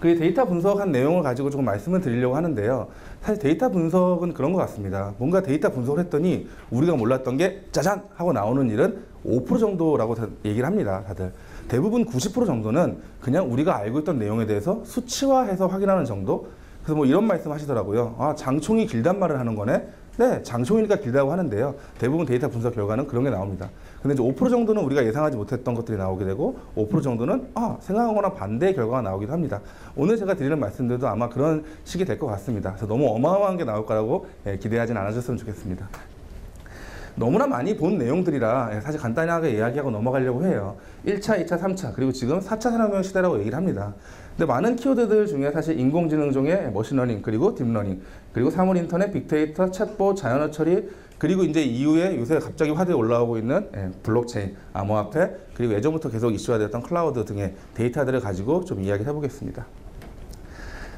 그 데이터 분석한 내용을 가지고 조금 말씀을 드리려고 하는데요. 사실 데이터 분석은 그런 것 같습니다. 뭔가 데이터 분석을 했더니 우리가 몰랐던 게 짜잔 하고 나오는 일은 5% 정도라고 얘기를 합니다. 다들. 대부분 90% 정도는 그냥 우리가 알고 있던 내용에 대해서 수치화해서 확인하는 정도. 그래서 뭐 이런 말씀 하시더라고요. 아, 장총이 길단 말을 하는 거네. 네, 장총이니까 길다고 하는데요. 대부분 데이터 분석 결과는 그런 게 나옵니다. 근데 이제 5% 정도는 우리가 예상하지 못했던 것들이 나오게 되고 5% 정도는 생각한 거랑 반대의 결과가 나오기도 합니다. 오늘 제가 드리는 말씀들도 아마 그런 식이 될 것 같습니다. 그래서 너무 어마어마한 게 나올 거라고 기대하진 않으셨으면 좋겠습니다. 너무나 많이 본 내용들이라 사실 간단하게 이야기하고 넘어가려고 해요. 1차, 2차, 3차, 그리고 지금 4차 산업혁명 시대라고 얘기를 합니다. 근데 많은 키워드들 중에 사실 인공지능 중에 머신러닝, 그리고 딥러닝, 그리고 사물 인터넷, 빅데이터, 챗봇, 자연어 처리, 그리고 이제 이후에 요새 갑자기 화두에 올라오고 있는 블록체인, 암호화폐, 그리고 예전부터 계속 이슈가 되었던 클라우드 등의 데이터들을 가지고 좀 이야기를 해보겠습니다.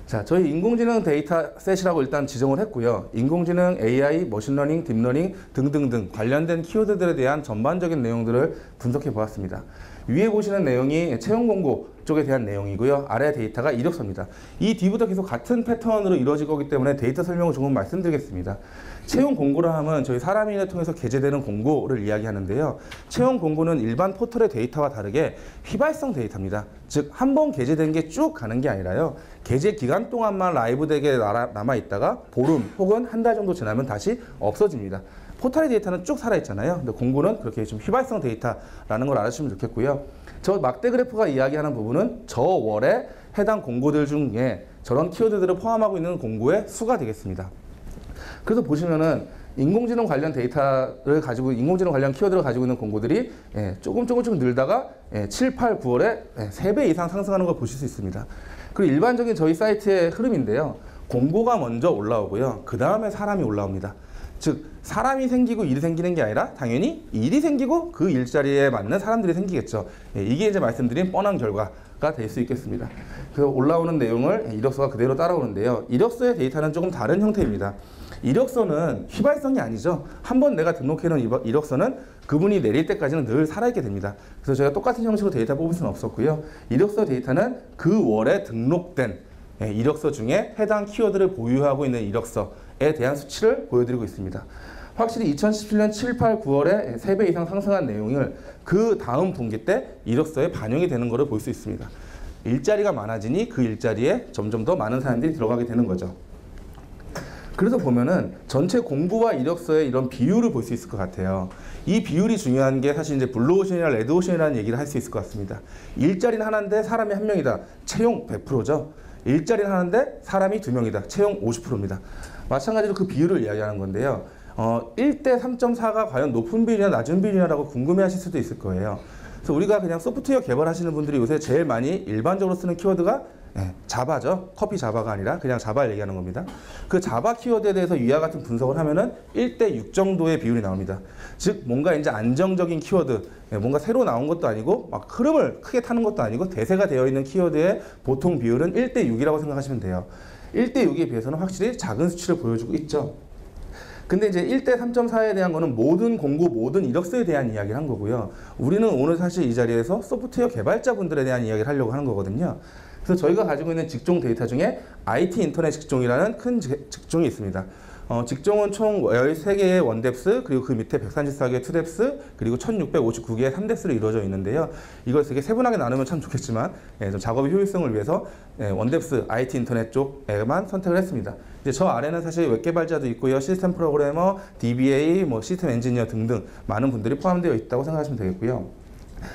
자, 저희 인공지능 데이터셋이라고 일단 지정을 했고요. 인공지능, AI, 머신러닝, 딥러닝 등등등 관련된 키워드들에 대한 전반적인 내용들을 분석해 보았습니다. 위에 보시는 내용이 채용 공고 쪽에 대한 내용이고요. 아래 데이터가 이력서입니다. 이 뒤부터 계속 같은 패턴으로 이루어질 거기 때문에 데이터 설명을 조금 말씀드리겠습니다. 채용 공고를 하면 저희 사람인을 통해서 게재되는 공고를 이야기하는데요. 채용 공고는 일반 포털의 데이터와 다르게 휘발성 데이터입니다. 즉, 한 번 게재된 게 쭉 가는 게 아니라요. 게재 기간 동안만 라이브 덱에 남아있다가 보름 혹은 한 달 정도 지나면 다시 없어집니다. 포털의 데이터는 쭉 살아있잖아요. 근데 공고는 그렇게 좀 휘발성 데이터라는 걸 알아주시면 좋겠고요. 저 막대 그래프가 이야기하는 부분은 저 월에 해당 공고들 중에 저런 키워드들을 포함하고 있는 공고의 수가 되겠습니다. 그래서 보시면은 인공지능 관련 데이터를 가지고 인공지능 관련 키워드를 가지고 있는 공고들이 조금 늘다가 7, 8, 9월에 3배 이상 상승하는 걸 보실 수 있습니다. 그리고 일반적인 저희 사이트의 흐름인데요. 공고가 먼저 올라오고요. 그 다음에 사람이 올라옵니다. 즉, 사람이 생기고 일이 생기는 게 아니라 당연히 일이 생기고 그 일자리에 맞는 사람들이 생기겠죠. 이게 이제 말씀드린 뻔한 결과가 될 수 있겠습니다. 그래서 올라오는 내용을 이력서가 그대로 따라오는데요. 이력서의 데이터는 조금 다른 형태입니다. 이력서는 휘발성이 아니죠. 한번 내가 등록해놓은 이력서는 그분이 내릴 때까지는 늘 살아있게 됩니다. 그래서 저희가 똑같은 형식으로 데이터 뽑을 수는 없었고요. 이력서 데이터는 그 월에 등록된 이력서 중에 해당 키워드를 보유하고 있는 이력서에 대한 수치를 보여드리고 있습니다. 확실히 2017년 7, 8, 9월에 3배 이상 상승한 내용을 그 다음 분기 때 이력서에 반영이 되는 것을 볼 수 있습니다. 일자리가 많아지니 그 일자리에 점점 더 많은 사람들이 들어가게 되는 거죠. 그래서 보면은 전체 공고와 이력서의 이런 비율을 볼 수 있을 것 같아요. 이 비율이 중요한 게 사실 이제 블루오션이나 레드오션이라는 얘기를 할 수 있을 것 같습니다. 일자리는 하나인데 사람이 한 명이다. 채용 100%죠. 일자리는 하나인데 사람이 2명이다. 채용 50%입니다. 마찬가지로 그 비율을 이야기하는 건데요. 1대 3.4가 과연 높은 비율이냐 낮은 비율이냐라고 궁금해하실 수도 있을 거예요. 그래서 우리가 그냥 소프트웨어 개발하시는 분들이 요새 제일 많이 일반적으로 쓰는 키워드가 자바죠. 커피 자바가 아니라 그냥 자바를 얘기하는 겁니다. 그 자바 키워드에 대해서 위와 같은 분석을 하면은 1대 6 정도의 비율이 나옵니다. 즉, 뭔가 이제 안정적인 키워드, 뭔가 새로 나온 것도 아니고 막 흐름을 크게 타는 것도 아니고 대세가 되어 있는 키워드의 보통 비율은 1대 6이라고 생각하시면 돼요. 1대 6에 비해서는 확실히 작은 수치를 보여주고 있죠. 근데 이제 1대 3.4에 대한 거는 모든 공고, 모든 이력서에 대한 이야기를 한 거고요. 우리는 오늘 사실 이 자리에서 소프트웨어 개발자분들에 대한 이야기를 하려고 하는 거거든요. 그래서 저희가 가지고 있는 직종 데이터 중에 IT 인터넷 직종이라는 큰 직종이 있습니다. 직종은 총 13개의 원뎁스, 그리고 그 밑에 134개의 투뎁스, 그리고 1659개의 3뎁스로 이루어져 있는데요. 이걸 되게 세분하게 나누면 참 좋겠지만 좀 작업의 효율성을 위해서 원뎁스 IT 인터넷 쪽에만 선택을 했습니다. 이제 저 아래는 사실 웹 개발자도 있고요. 시스템 프로그래머, DBA, 시스템 엔지니어 등등 많은 분들이 포함되어 있다고 생각하시면 되겠고요.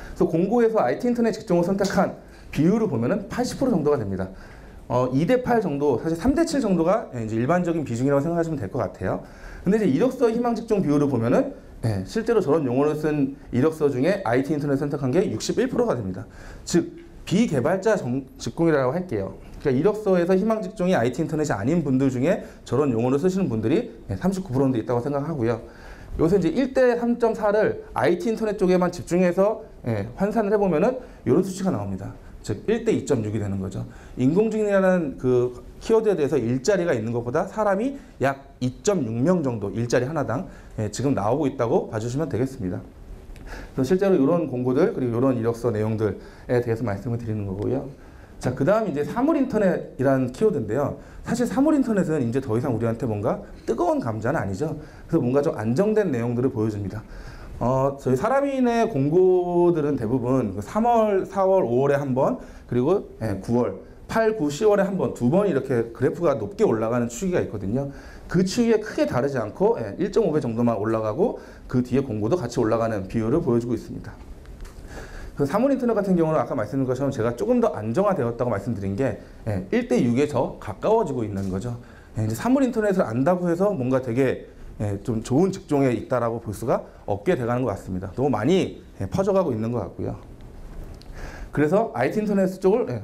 그래서 공고에서 IT 인터넷 직종을 선택한 비율을 보면은 80% 정도가 됩니다. 2대 8 정도, 사실 3대 7 정도가 이제 일반적인 비중이라고 생각하시면 될 것 같아요. 근데 이제 이력서 희망 직종 비율을 보면은 실제로 저런 용어를 쓴 이력서 중에 IT 인터넷 선택한 게 61%가 됩니다. 즉, 비개발자 직종이라고 할게요. 그러니까 이력서에서 희망 직종이 IT 인터넷이 아닌 분들 중에 저런 용어를 쓰시는 분들이 39% 정도 있다고 생각하고요. 요새 이제 1대 3.4를 IT 인터넷 쪽에만 집중해서 환산을 해보면은 이런 수치가 나옵니다. 즉 1대 2.6이 되는 거죠. 인공지능이라는 그 키워드에 대해서 일자리가 있는 것보다 사람이 약 2.6명 정도 일자리 하나당 지금 나오고 있다고 봐주시면 되겠습니다. 그래서 실제로 이런 공고들 그리고 이런 이력서 내용들에 대해서 말씀을 드리는 거고요. 자, 그 다음 이제 사물 인터넷이라는 키워드인데요. 사실 사물 인터넷은 이제 더 이상 우리한테 뭔가 뜨거운 감자는 아니죠. 그래서 뭔가 좀 안정된 내용들을 보여줍니다. 저희 사람인의 공고들은 대부분 3월, 4월, 5월에 한 번, 그리고 9월, 8, 9, 10월에 한 번, 두 번 이렇게 그래프가 높게 올라가는 추이가 있거든요. 그 추이에 크게 다르지 않고 1.5배 정도만 올라가고 그 뒤에 공고도 같이 올라가는 비율을 보여주고 있습니다. 그 사물 인터넷 같은 경우는 아까 말씀드린 것처럼 제가 조금 더 안정화되었다고 말씀드린 게 1대6에 더 가까워지고 있는 거죠. 이제 사물 인터넷을 안다고 해서 뭔가 되게 좀 좋은 직종에 있다라고 볼 수가 없게 돼가는 것 같습니다. 너무 많이 퍼져가고 있는 것 같고요. 그래서 IT 인터넷 쪽을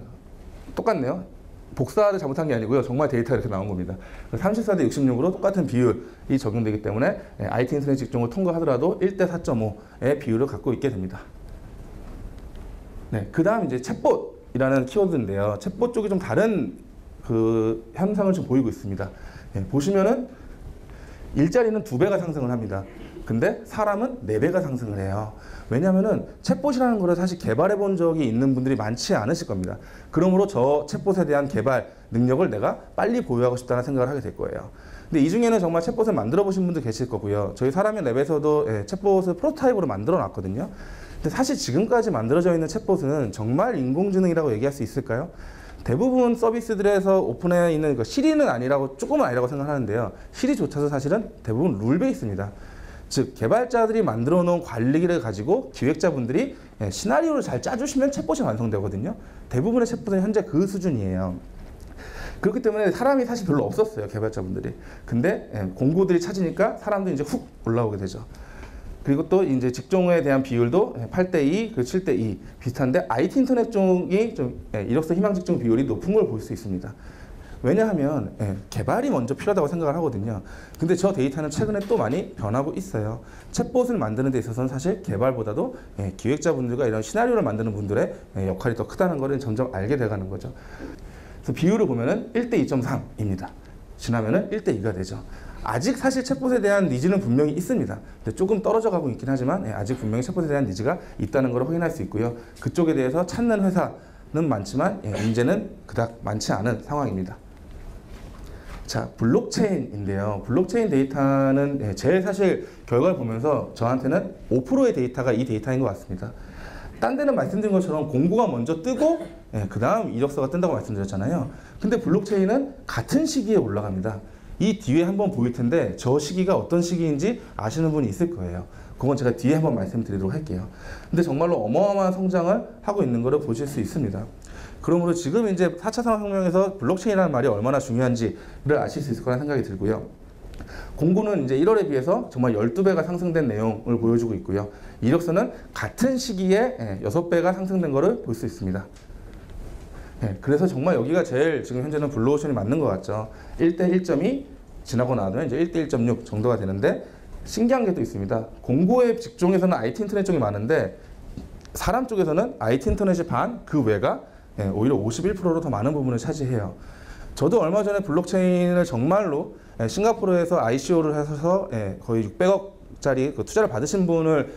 똑같네요. 복사를 잘못한 게 아니고요. 정말 데이터가 이렇게 나온 겁니다. 34대 66으로 똑같은 비율이 적용되기 때문에 IT 인터넷 직종을 통과하더라도 1대 4.5의 비율을 갖고 있게 됩니다. 네, 그 다음 이제 챗봇이라는 키워드인데요. 챗봇 쪽이 좀 다른 그 현상을 좀 보이고 있습니다. 보시면은 일자리는 2배가 상승을 합니다. 근데 사람은 4배가 상승을 해요. 왜냐하면은 챗봇이라는 거를 사실 개발해 본 적이 있는 분들이 많지 않으실 겁니다. 그러므로 저 챗봇에 대한 개발 능력을 내가 빨리 보유하고 싶다는 생각을 하게 될 거예요. 근데 이 중에는 정말 챗봇을 만들어 보신 분도 계실 거고요. 저희 사람의 랩에서도 챗봇을 프로토타입으로 만들어 놨거든요. 근데 사실 지금까지 만들어져 있는 챗봇은 정말 인공지능이라고 얘기할 수 있을까요? 대부분 서비스들에서 오픈해 있는 시리는 아니라고, 조금은 아니라고 생각하는데요. 시리조차도 사실은 대부분 룰 베이스입니다. 즉 개발자들이 만들어 놓은 관리기를 가지고 기획자분들이 시나리오를 잘 짜주시면 챗봇이 완성되거든요. 대부분의 챗봇은 현재 그 수준이에요. 그렇기 때문에 사람이 사실 별로 없었어요, 개발자분들이. 근데 공고들이 찾으니까 사람도 이제 훅 올라오게 되죠. 그리고 또 이제 직종에 대한 비율도 8대2, 그리고 7대2 비슷한데 IT 인터넷 쪽이 좀 이력서 희망 직종 비율이 높은 걸 볼 수 있습니다. 왜냐하면 개발이 먼저 필요하다고 생각을 하거든요. 근데 저 데이터는 최근에 또 많이 변하고 있어요. 챗봇을 만드는 데 있어서는 사실 개발보다도 기획자분들과 이런 시나리오를 만드는 분들의 역할이 더 크다는 것을 점점 알게 돼가는 거죠. 그래서 비율을 보면은 1대 2.3입니다. 지나면은 1대 2가 되죠. 아직 사실 챗봇에 대한 니즈는 분명히 있습니다. 근데 조금 떨어져 가고 있긴 하지만 아직 분명히 챗봇에 대한 니즈가 있다는 걸 확인할 수 있고요. 그쪽에 대해서 찾는 회사는 많지만 문제는 그닥 많지 않은 상황입니다. 자, 블록체인인데요. 블록체인 데이터는 제일 사실 결과를 보면서 저한테는 5%의 데이터가 이 데이터인 것 같습니다. 딴 데는 말씀드린 것처럼 공고가 먼저 뜨고 그 다음 이력서가 뜬다고 말씀드렸잖아요. 근데 블록체인은 같은 시기에 올라갑니다. 이 뒤에 한번 보일 텐데 저 시기가 어떤 시기인지 아시는 분이 있을 거예요. 그건 제가 뒤에 한번 말씀드리도록 할게요. 근데 정말로 어마어마한 성장을 하고 있는 것을 보실 수 있습니다. 그러므로 지금 이제 4차 산업혁명에서 블록체인이라는 말이 얼마나 중요한지를 아실 수 있을 거라는 생각이 들고요. 공고는 이제 1월에 비해서 정말 12배가 상승된 내용을 보여주고 있고요. 이력서는 같은 시기에 6배가 상승된 것을 볼 수 있습니다. 그래서 정말 여기가 제일 지금 현재는 블루오션이 맞는 것 같죠. 1대 1.2 지나고 나면 이제 1대 1.6 정도가 되는데 신기한 게 또 있습니다. 공고의 직종에서는 IT 인터넷 쪽이 많은데 사람 쪽에서는 IT 인터넷이 반, 그 외가 오히려 51%로 더 많은 부분을 차지해요. 저도 얼마 전에 블록체인을 정말로 싱가포르에서 ICO를 해서 거의 600억짜리 그 투자를 받으신 분을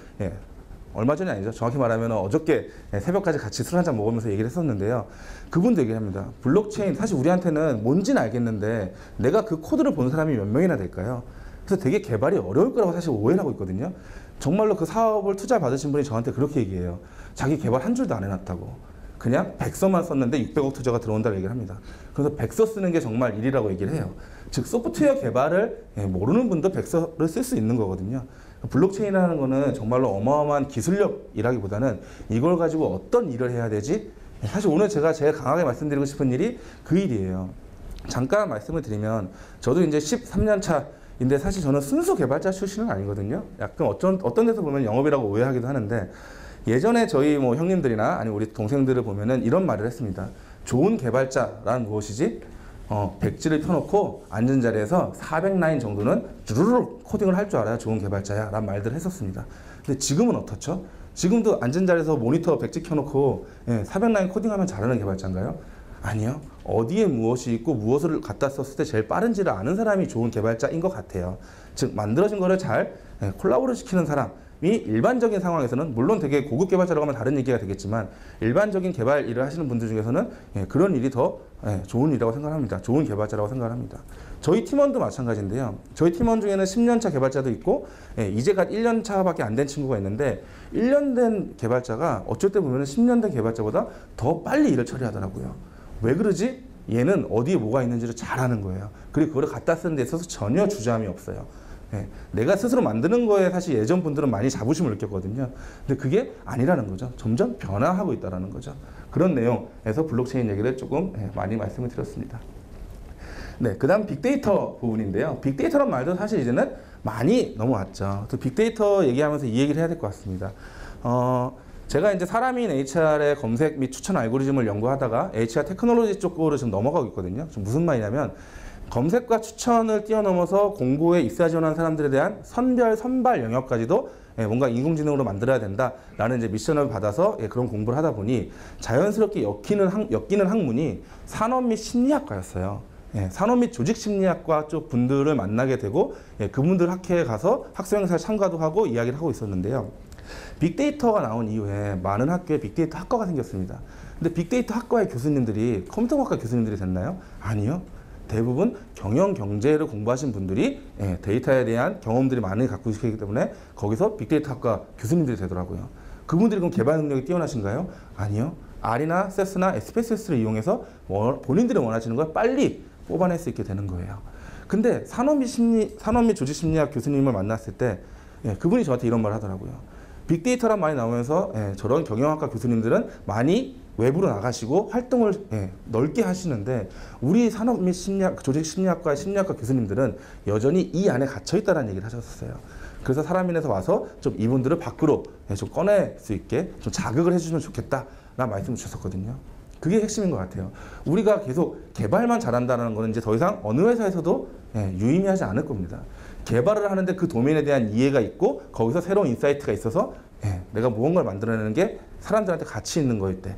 얼마 전이 아니죠. 정확히 말하면 어저께 새벽까지 같이 술 한잔 먹으면서 얘기를 했었는데요. 그분도 얘기합니다. 블록체인 사실 우리한테는 뭔지는 알겠는데 내가 그 코드를 본 사람이 몇 명이나 될까요? 그래서 되게 개발이 어려울 거라고 사실 오해를 하고 있거든요. 정말로 그 사업을 투자 받으신 분이 저한테 그렇게 얘기해요. 자기 개발 한 줄도 안 해놨다고. 그냥 백서만 썼는데 600억 투자가 들어온다고 얘기를 합니다. 그래서 백서 쓰는 게 정말 일이라고 얘기를 해요. 즉 소프트웨어 개발을 모르는 분도 백서를 쓸 수 있는 거거든요. 블록체인이라는 거는 정말로 어마어마한 기술력이라기보다는 이걸 가지고 어떤 일을 해야 되지? 사실 오늘 제가 제일 강하게 말씀드리고 싶은 일이 그 일이에요. 잠깐 말씀을 드리면 저도 이제 13년 차인데 사실 저는 순수 개발자 출신은 아니거든요. 약간 어떤 데서 보면 영업이라고 오해하기도 하는데 예전에 저희 뭐 형님들이나 아니면 우리 동생들을 보면은 이런 말을 했습니다. 좋은 개발자란 무엇이지? 백지를 펴놓고 앉은 자리에서 400라인 정도는 주르륵 코딩을 할 줄 알아야 좋은 개발자야 라는 말들을 했었습니다. 근데 지금은 어떻죠? 지금도 앉은 자리에서 모니터 백지 켜놓고 400라인 코딩하면 잘하는 개발자인가요? 아니요. 어디에 무엇이 있고 무엇을 갖다 썼을 때 제일 빠른지를 아는 사람이 좋은 개발자인 것 같아요. 즉 만들어진 거를 잘 콜라보를 시키는 사람, 일반적인 상황에서는 물론 되게 고급 개발자라고 하면 다른 얘기가 되겠지만 일반적인 개발 일을 하시는 분들 중에서는 그런 일이 더 좋은 일이라고 생각합니다. 좋은 개발자라고 생각합니다. 저희 팀원도 마찬가지인데요. 저희 팀원 중에는 10년차 개발자도 있고 이제 갓 1년차밖에 안 된 친구가 있는데 1년 된 개발자가 어쩔 때 보면 10년 된 개발자보다 더 빨리 일을 처리하더라고요. 왜 그러지? 얘는 어디에 뭐가 있는지를 잘 아는 거예요. 그리고 그걸 갖다 쓰는 데 있어서 전혀 주저함이 없어요. 내가 스스로 만드는 거에 사실 예전 분들은 많이 자부심을 느꼈거든요. 근데 그게 아니라는 거죠. 점점 변화하고 있다는 거죠. 그런 내용에서 블록체인 얘기를 조금 많이 말씀을 드렸습니다. 네, 그 다음 빅데이터 부분인데요. 빅데이터란 말도 사실 이제는 많이 넘어왔죠. 또 빅데이터 얘기하면서 이 얘기를 해야 될 것 같습니다. 제가 이제 사람인 HR의 검색 및 추천 알고리즘을 연구하다가 HR 테크놀로지 쪽으로 지금 넘어가고 있거든요. 좀 무슨 말이냐면 검색과 추천을 뛰어넘어서 공고에 입사 지원한 사람들에 대한 선별, 선발 영역까지도 뭔가 인공지능으로 만들어야 된다라는 이제 미션을 받아서 그런 공부를 하다 보니 자연스럽게 엮이는 학문이 산업 및 심리학과였어요. 산업 및 조직 심리학과 쪽 분들을 만나게 되고 그분들 학회에 가서 학생회사에 참가도 하고 이야기를 하고 있었는데요. 빅데이터가 나온 이후에 많은 학교에 빅데이터 학과가 생겼습니다. 근데 빅데이터 학과의 교수님들이 컴퓨터학과 교수님들이 됐나요? 아니요. 대부분 경영, 경제를 공부하신 분들이 데이터에 대한 경험들이 많이 갖고 계시기 때문에 거기서 빅데이터 학과 교수님들이 되더라고요. 그분들이 그럼 개발 능력이 뛰어나신가요? 아니요. R이나 SES나 SPSS를 이용해서 본인들이 원하시는 걸 빨리 뽑아낼 수 있게 되는 거예요. 근데 산업 및 조직 심리학 교수님을 만났을 때 그분이 저한테 이런 말을 하더라고요. 빅데이터란 말이 나오면서 저런 경영학과 교수님들은 많이 외부로 나가시고 활동을 넓게 하시는데 우리 산업 및 조직 심리학과 교수님들은 여전히 이 안에 갇혀 있다는 얘기를 하셨어요. 그래서 사람인에서 와서 좀 이분들을 밖으로 좀 꺼낼 수 있게 좀 자극을 해주시면 좋겠다라는 말씀을 주셨었거든요. 그게 핵심인 것 같아요. 우리가 계속 개발만 잘한다는 거는 이제 더 이상 어느 회사에서도 유의미하지 않을 겁니다. 개발을 하는데 그 도메인에 대한 이해가 있고 거기서 새로운 인사이트가 있어서 내가 무언가를 만들어내는 게 사람들한테 가치 있는 거일 때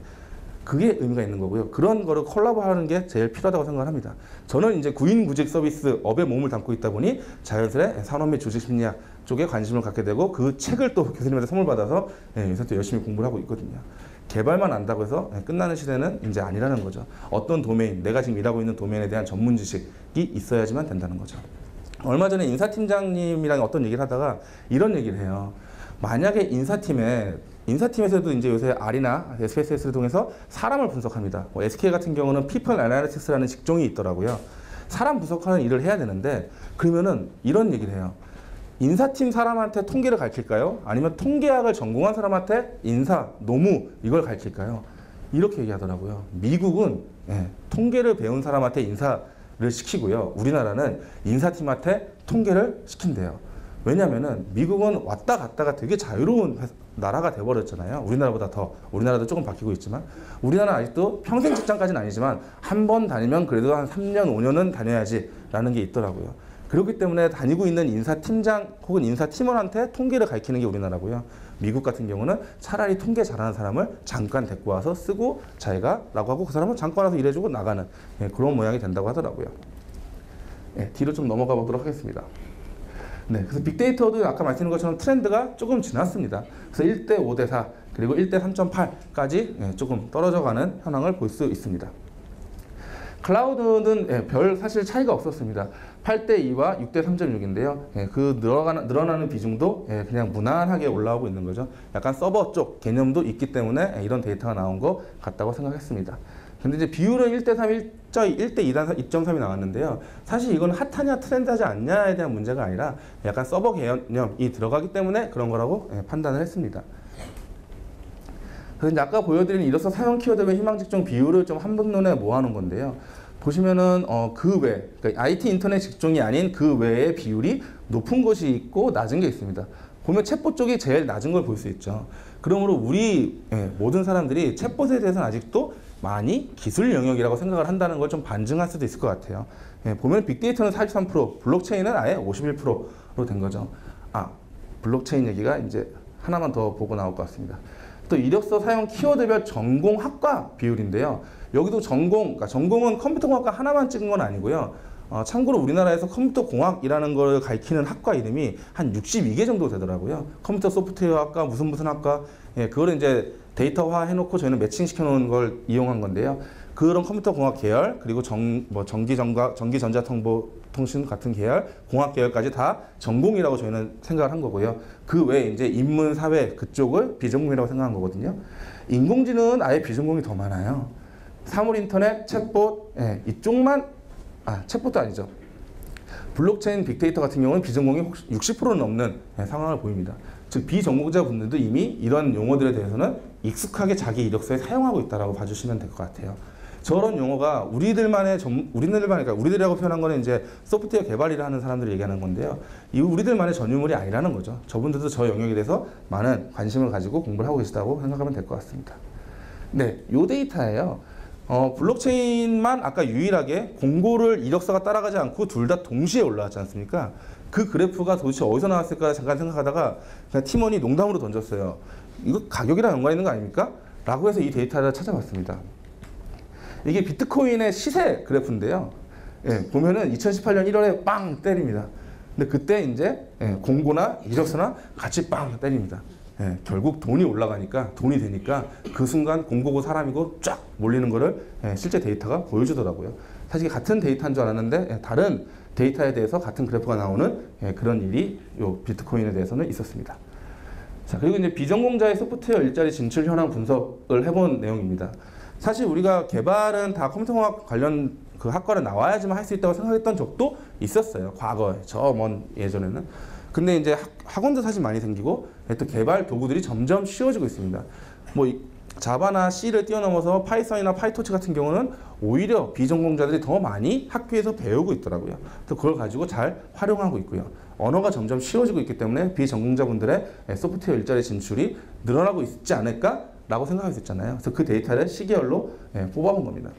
그게 의미가 있는 거고요. 그런 거를 콜라보하는 게 제일 필요하다고 생각합니다. 저는 이제 구인구직 서비스 업에 몸을 담고 있다 보니 자연스레 산업 및 조직 심리학 쪽에 관심을 갖게 되고 그 책을 또 교수님한테 선물 받아서 요새 또 열심히 공부를 하고 있거든요. 개발만 안다고 해서 끝나는 시대는 이제 아니라는 거죠. 어떤 도메인, 내가 지금 일하고 있는 도메인에 대한 전문 지식이 있어야지만 된다는 거죠. 얼마 전에 인사팀장님이랑 어떤 얘기를 하다가 이런 얘기를 해요. 만약에 인사팀에서도 이제 요새 R이나 SPSS를 통해서 사람을 분석합니다. SK 같은 경우는 People Analysis라는 직종이 있더라고요. 사람 분석하는 일을 해야 되는데 그러면은 이런 얘기를 해요. 인사팀 사람한테 통계를 가르칠까요? 아니면 통계학을 전공한 사람한테 인사, 노무 이걸 가르칠까요? 이렇게 얘기하더라고요. 미국은 통계를 배운 사람한테 인사를 시키고요. 우리나라는 인사팀한테 통계를 시킨대요. 왜냐면은 미국은 왔다 갔다가 되게 자유로운 나라가 돼버렸잖아요. 우리나라보다 더. 우리나라도 조금 바뀌고 있지만 우리나라는 아직도 평생 직장까지는 아니지만 한 번 다니면 그래도 한 3년, 5년은 다녀야지 라는 게 있더라고요. 그렇기 때문에 다니고 있는 인사팀장 혹은 인사팀원한테 통계를 가르치는 게 우리나라고요. 미국 같은 경우는 차라리 통계 잘하는 사람을 잠깐 데리고 와서 쓰고 자기가 라고 하고 그 사람은 잠깐 와서 일해주고 나가는 그런 모양이 된다고 하더라고요. 뒤로 좀 넘어가 보도록 하겠습니다. 네, 그래서 빅데이터도 아까 말씀드린 것처럼 트렌드가 조금 지났습니다. 그래서 1대 5대 4 그리고 1대 3.8까지 조금 떨어져가는 현황을 볼 수 있습니다. 클라우드는 별 사실 차이가 없었습니다. 8대 2와 6대 3.6인데요. 그 늘어나는 비중도 그냥 무난하게 올라오고 있는 거죠. 약간 서버 쪽 개념도 있기 때문에 이런 데이터가 나온 것 같다고 생각했습니다. 근데 이제 비율은 1대 3, 1대 2.3이 나왔는데요. 사실 이건 핫하냐 트렌드하지 않냐에 대한 문제가 아니라 약간 서버 개념이 들어가기 때문에 그런 거라고 판단을 했습니다. 그래서 이제 아까 보여드린 이로써 사용 키워드별 희망 직종 비율을 좀 한눈에 모아놓은 건데요. 보시면은 그 외, 그러니까 IT 인터넷 직종이 아닌 그 외의 비율이 높은 것이 있고 낮은 게 있습니다. 보면 챗봇 쪽이 제일 낮은 걸 볼 수 있죠. 그러므로 우리 모든 사람들이 챗봇에 대해서는 아직도 많이 기술 영역이라고 생각을 한다는 걸 좀 반증할 수도 있을 것 같아요. 보면 빅데이터는 43%, 블록체인은 아예 51%로 된 거죠. 블록체인 얘기가 이제 하나만 더 보고 나올 것 같습니다. 또 이력서 사용 키워드별 전공 학과 비율인데요. 여기도 전공, 그러니까 전공은 컴퓨터공학과 하나만 찍은 건 아니고요. 참고로 우리나라에서 컴퓨터 공학이라는 걸 가리키는 학과 이름이 한 62개 정도 되더라고요. 컴퓨터 소프트웨어 학과, 무슨 학과, 예, 그거를 이제 데이터화 해놓고 저희는 매칭시켜 놓은 걸 이용한 건데요. 그런 컴퓨터 공학 계열, 그리고 전기전자통신 같은 계열, 공학 계열까지 다 전공이라고 저희는 생각을 한 거고요. 그 외에 이제 인문, 사회 그쪽을 비전공이라고 생각한 거거든요. 인공지능은 아예 비전공이 더 많아요. 사물 인터넷, 챗봇, 예, 이쪽만, 챗봇도 아니죠. 블록체인, 빅데이터 같은 경우는 비전공이 60%는 넘는 상황을 보입니다. 즉 비전공자분들도 이미 이런 용어들에 대해서는 익숙하게 자기 이력서에 사용하고 있다라고 봐주시면 될 것 같아요. 저런 용어가 우리들이라고 표현한 거는 이제 소프트웨어 개발을 하는 사람들이 얘기하는 건데요. 이 우리들만의 전유물이 아니라는 거죠. 저분들도 저 영역에 대해서 많은 관심을 가지고 공부를 하고 계시다고 생각하면 될 것 같습니다. 네, 요 데이터예요. 블록체인만 아까 유일하게 공고를 이력서가 따라가지 않고 둘 다 동시에 올라왔지 않습니까? 그 그래프가 도대체 어디서 나왔을까 잠깐 생각하다가 그냥 팀원이 농담으로 던졌어요. 이거 가격이랑 연관 있는 거 아닙니까? 라고 해서 이 데이터를 찾아봤습니다. 이게 비트코인의 시세 그래프인데요. 예, 보면은 2018년 1월에 빵 때립니다. 근데 그때 이제 공고나 이력서나 같이 빵 때립니다. 예, 결국 돈이 올라가니까 돈이 되니까 그 순간 공고고 사람이고 쫙 몰리는 거를 실제 데이터가 보여주더라고요. 사실 같은 데이터인 줄 알았는데 다른 데이터에 대해서 같은 그래프가 나오는 그런 일이 요 비트코인에 대해서는 있었습니다. 자, 그리고 이제 비전공자의 소프트웨어 일자리 진출 현황 분석을 해본 내용입니다. 사실 우리가 개발은 다 컴퓨터공학 관련 그 학과를 나와야지만 할 수 있다고 생각했던 적도 있었어요. 과거에, 저 먼 예전에는. 근데 이제 학원도 사실 많이 생기고 또 개발 도구들이 점점 쉬워지고 있습니다. 뭐 자바나 C를 뛰어넘어서 파이썬이나 파이토치 같은 경우는 오히려 비전공자들이 더 많이 학교에서 배우고 있더라고요. 또 그걸 가지고 잘 활용하고 있고요. 언어가 점점 쉬워지고 있기 때문에 비전공자분들의 소프트웨어 일자리 진출이 늘어나고 있지 않을까라고 생각할 수 있잖아요. 그래서 그 데이터를 시계열로 뽑아본 겁니다.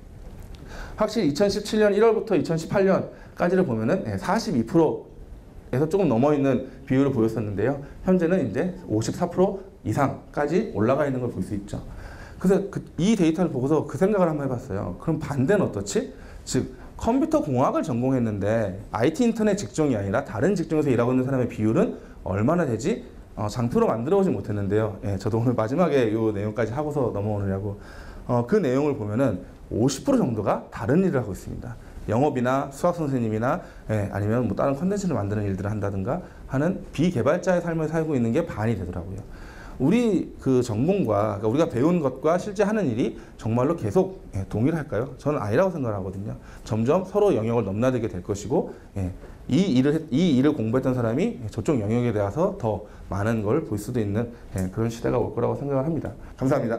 확실히 2017년 1월부터 2018년까지를 보면은 42%에서 조금 넘어 있는 비율을 보였었는데요. 현재는 이제 54% 이상까지 올라가 있는 걸 볼 수 있죠. 그래서 이 데이터를 보고서 그 생각을 한번 해봤어요. 그럼 반대는 어떻지? 즉 컴퓨터 공학을 전공했는데 IT 인터넷 직종이 아니라 다른 직종에서 일하고 있는 사람의 비율은 얼마나 되지? 장표로 만들어 오지 못했는데요. 저도 오늘 마지막에 이 내용까지 하고서 넘어오느라고 그 내용을 보면은 50% 정도가 다른 일을 하고 있습니다. 영업이나 수학 선생님이나 아니면 뭐 다른 컨텐츠를 만드는 일들을 한다든가 하는 비개발자의 삶을 살고 있는 게 반이 되더라고요. 우리 그 전공과 그러니까 우리가 배운 것과 실제 하는 일이 정말로 계속 동일할까요? 저는 아니라고 생각하거든요. 점점 서로 영역을 넘나들게 될 것이고 이 일을 공부했던 사람이 저쪽 영역에 대해서 더 많은 걸 볼 수도 있는 그런 시대가 올 거라고 생각을 합니다. 감사합니다.